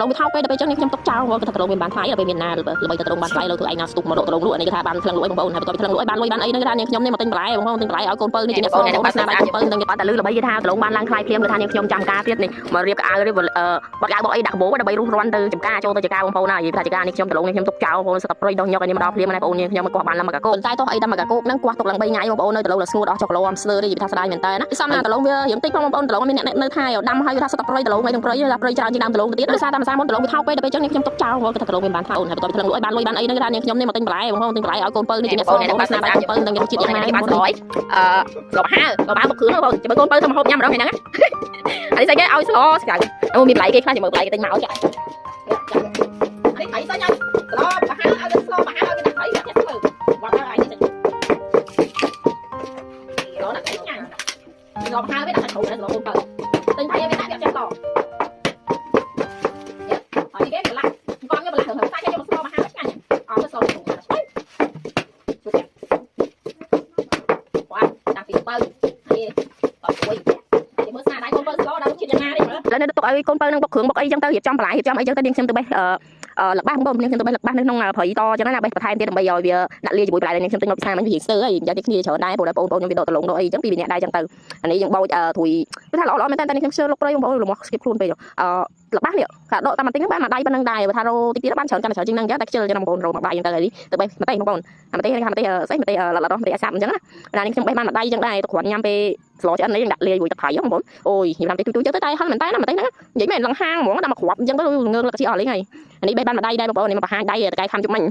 ลงไปเท่าไปไปจังนี่ខ្ញុំຕົកចោលគាត់ថាតឡងមានបានថ្លៃដល់ពេលមានណាល្បីទៅតឡងបានថ្លៃលើធ្វើឯណាស្ទុកមកដកតឡងលក់នេះគេថាបានថ្លឹងលក់ឯងបងប្អូនហើយបន្ទាប់ពីថ្លឹងលក់ឯងបានលុយបានអីហ្នឹងគេថានាងខ្ញុំនេះមកទិញបន្លែបងប្អូនទិញបន្លែឲ្យកូនពៅនេះជាអ្នកបងអ្នកស្នាដៃកូនពៅនឹងគេតែលឺល្បីគេថាតឡងបានឡើងថ្លៃភ្លាមគេថានាងខ្ញុំចាំការទៀតនេះមករៀបកៅនេះបត់កៅបោះអីដាក់កាបូដើម្បីរុះរាន់ទៅចំការចូលទៅចំការបងប្អូនហើយថាចំការនេះខ្ញុំតឡងនេះខ្ញុំຕົកចោលបងប្អូនសត្វប្រៃដោះញ៉ុកឯនេះមកដល់ភ្លាមណាបងប្អូនខ្ញុំមកគាត់បានឡើងមកកាកូតែទោះអីដល់មកកាកូហ្នឹងគាត់ຕົកឡើង3ថ្ងៃបងប្អូននៅតឡងស្ងួតអស់ចុកឡំស្លើនេះថាស្ដាយមែនតើណាសំណាតឡងវារៀងតិចបងប្អូនតឡងមានអ្នកនៅថៃដាំហើយថាសត្វប្រៃតឡងឯនឹងប្រៃថាប្រៃច្រើនជាងដើមតឡងទៅទៀតដោយសារតែភាសាមុនតឡងវាថោកពេកដល់ពេលចឹងនេះខ្ញុំຕົកចោលគាត់ថាតឡងមានបានថ្លៃអូនហើយបន្ទាប់ពីថ្លឹងលក់ឲ្យបានលុយបានអីហ្នឹងគេថានាងខ្ញុំនេះមកទិញបន្លែបងប្អូនទិញបន្លែឲ្យកូនពៅនេះជាអ្នកបងអ្នកស្នាដៃកូនពៅនឹងជាតិយ៉ាងណាបានក្រោយលោកបាមកគ្រឿងបងចាំកូនពៅទៅមកហូបញ៉ាំម្ដងថ្ងៃហ្នឹងអានេះស្អីគេឲ្យស្លោស្កៅអូមានបន្លែគេខ្លះចាំមើលបន្លែគេទិញមកចានេះថៃស្អីញ៉ាំស្លោបាហាឲ្យស្លោបាហាឲ្យគេថៃចាក់ធ្វើបាត់ហើយនេះស្លោដាក់គេញ៉ាំស្លោបាហាវាដាក់ចូលស្លោកូនពៅទិញថៃឲ្យវាដាក់ចាក់តហើយគេបន្លែបងគេបន្លែហឹងសាច់គេមកស្លោបាហាឆ្ងាញ់អត់ទៅស្លោចូលដាក់ពីពៅហើយអត់ជួយមើលស្នាដៃកូនពៅស្លោដល់ជាតិយ៉ាងណានេះឥឡូវនៅទុកឲ្យកូនពៅនឹងបុកគ្រឿងបុកអីចឹងទៅរៀបចំបន្លែរៀបចំអីចឹងទៅនាងខ្ញុំទៅបេះលបាសបងប្អូននាងខ្ញុំទៅបេះលបាសនៅក្នុងព្រៃតចឹងណាបេះបន្ថែមទៀតដើម្បីឲ្យវាដាក់លាយជាមួយបន្លែនាងខ្ញុំទិញមកពីផ្សារមិញវាស្ទើរហើយយ៉ាងតិចគ្នាច្រើនដែរបងប្អូនខ្ញុំវាដកតឡងដកអីចឹងពីម្នាក់ដែរចឹងទៅអានេះយើងបោចធួយវាថាល្អមែនតើនាងខ្ញុំជឿលោកព្រៃបងប្អូនលំអស់ស្គៀបខ្លួនពេកលបាសនេះកាដកតាមបន្តិចហ្នឹងបានមួយដៃប៉ុណ្្នឹងដែរបើថារោតិចទៀតបានច្រើនកាន់តែច្រើនជាងហ្នឹងចឹងតែខ្ជិលចឹងបងប្អូនរោមួយដៃចឹងទៅហើយទៅបេះម្ទេសបងប្អូនម្ទេសនេះថាម្ទេសស្អីម្ទេសល្អល្អម្ទេសអាសាប់អញ្ចឹងណានាងខ្ញុំបេះបានមួយដៃចឹងដែរទៅគ្រាន់ញ៉ាំពេលស្លោឆ្អិននេះដាក់លាយមួយទឹកប្រៃបងប្អូនអូយខ្ញុំតាមទីទូទៅតែហិនមែនតើណាម្ទេសហ្នឹងនិយាយមែនឡងហាងហ្មងដាក់មកគ្រាប់អញ្ចឹងទៅងើងលឹកជីអស់លេងហើយអានេះបេះបានមួយដៃដែរបងប្អូននេះមកបង្ហាញដៃតកែខំជុំមិញ